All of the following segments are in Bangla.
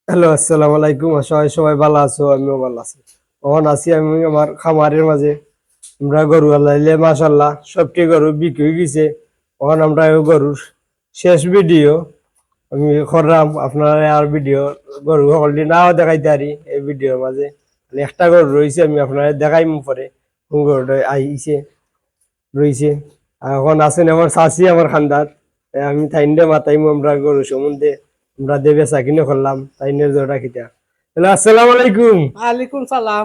হ্যালো, আসসালামু আলাইকুম। আশা হয় সবাই ভালো আছো, আমিও ভালো আছি। এখন আছি আমি আমার খামারের মাঝে। আমরা গরু আলাইলে মাশাল্লাহ সবটি গরু বিক্রি হয়ে গেছে। এখন আমরা এই গরুর শেষ ভিডিও আমি করলাম, আপনারা আর ভিডিও গরু অলরেডি নাও দেখাইতে পারি এই ভিডিওর মাঝে। খালি একটা গরু রয়েছে, আমি আপনারা দেখাইম পরে কোন গরুটা আইছে রয়েছে। আর এখন আছেন আমার চাচি আমার খান্দার। আমি তাইন্ডে মাতাইমু আমরা গরু সম্বন্ধে আমরা দেবে চাকিনে করলাম তাইনের জোড়া খিতা। হ্যালো, আসসালামু আলাইকুম। ওয়ালাইকুম সালাম।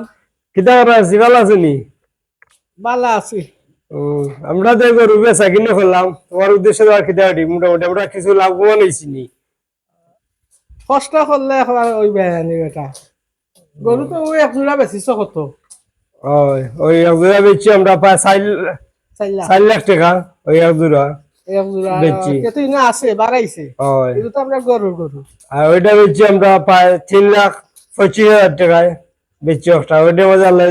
কিতা করা আছি, ভালো আছেনি? ভালো আছি। আমরা তো গরু বেচা কিনে করলাম, তোমার উদ্দেশ্যে তো আর খিতা পারি মোটামুটি আমরা কিছু লাভবান হয়েছি নি। কষ্ট করলে এখন ওই বেড়ানি বেটা গরু তো ওই এক জোড়া বেশিছ কত? ওই ওই এক জোড়া বেচছি আমরা প্রায় চাইলা 4 লাখ টাকা। ওই এক জোড়া এক জোড়া বেচছি। কেতই না আছে বাড়াইছে। ওই কিন্তু তো আমরা গরু আর ওইটা বেচছি আমরা প্রায় 3,25,000 টাকায় বেচছি একটা। ওইটার মধ্যে আল্লাহ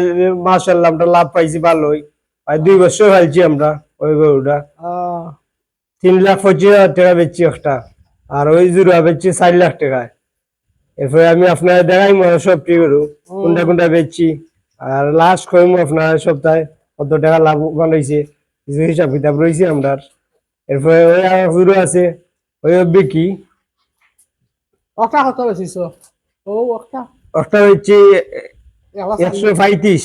মাশাআল্লাহ আমরা লাভ পাইছি ভালোই। প্রায় 2 বছর ফেলছি আমরা ওই গরুটা। আহ 3,25,000 টাকা বেচছি একটা। আর ওই জোড়া বেচছি 4 লাখ টাকায়। এরপরে আমি আপনার দেখাই সবটি গরু কোনটা কোনটা বেচছি। আর লাস্ট কইমু আপনার সপ্তাহে কত টাকা লাভবান হয়েছে, কিছু হিসাব কিতাব রয়েছে আমরা। এরপরে ওই আর গরু আছে, ওই বিকি ওটা কত বেশিছ? ও ওটা একটা বেচছি এলা 135।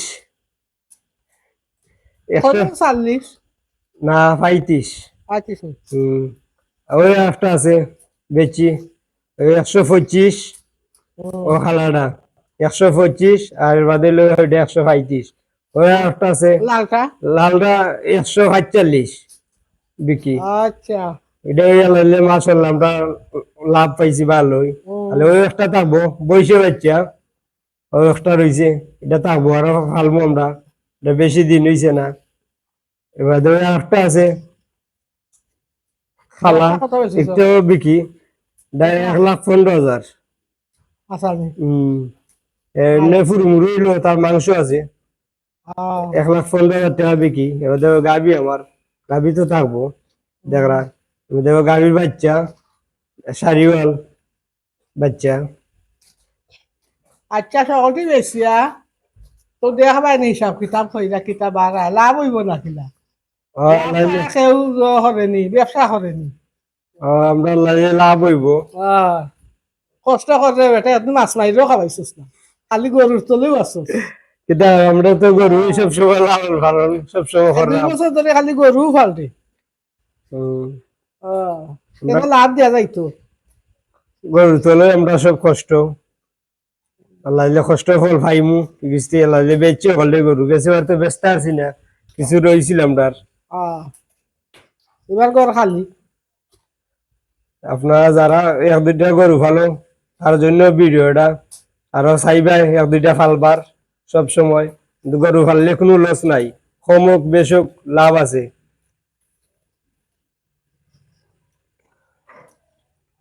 কত? একশো 40 না 35। 35। হম ওই একটা আছে বেচি ওই 125। ও খালাটা 125 আর বাদে ওইটা 135। ওই একটা আছে লালটা লালটা 145 বিকি। আচ্ছা। এটা লাইলে মাসাল্লাহ আমরা লাভ পাইছি ভালোই। তাহলে ওই একটা থাকবো বৈশে বাচ্চা, ওই একটা রয়েছে এটা থাকবো আরো ফালবো আমরা। এটা বেশি দিন হয়েছে না। এবার ওই একটা আছে খালা, ওটা কত বেশিছ? একটু বিকি, এটা 1,15,000। আচ্ছা এমনি ফুরমুরু হইলো তার মাংস আছে। আহ 1,15,000 টাকা বিকি। এবার দেখো গাবি আমার, গাবি তো থাকবো দেখরা। দেখো গাবির বাচ্চা সারিওয়াল বাচ্চা। আচ্ছা সকলটি বেশিয়া তো দেখাবাই নি হিসাব কিতাব কইরা কিতাব বাড়া লাভ হইব না কিলা? কেউ হরেনি ব্যবসা হরেনি। আমরা লাগে লাভ হইব। কষ্ট করে বেটা এত মাছ মারিও খাবাইছিস না, খালি গরুর তলেও আসছিস। কিন্তু আমরা তো গরু সব সময় লালন পালন সব সময় 2 করলাম। বছর ধরে খালি গরু ফালতে কেন লাভ দেওয়া যাইতো? গরু তোলে আমরা সব কষ্ট আল্লাহ কষ্ট ফল পাইমু কিস্তি আল্লাহ বেচে হলে গরু বেচে তো ব্যস্ত আছি না, কিছু রয়েছিল আমরা। এবার ঘর খালি। আপনারা যারা 1-2টা গরু ফালো তার জন্য ভিডিওটা আরো চাইবাই 1-2টা ফালবার সব সময়। কিন্তু গরু ফাললে কোনো লস নাই, কম হোক বেশ হোক লাভ আছে।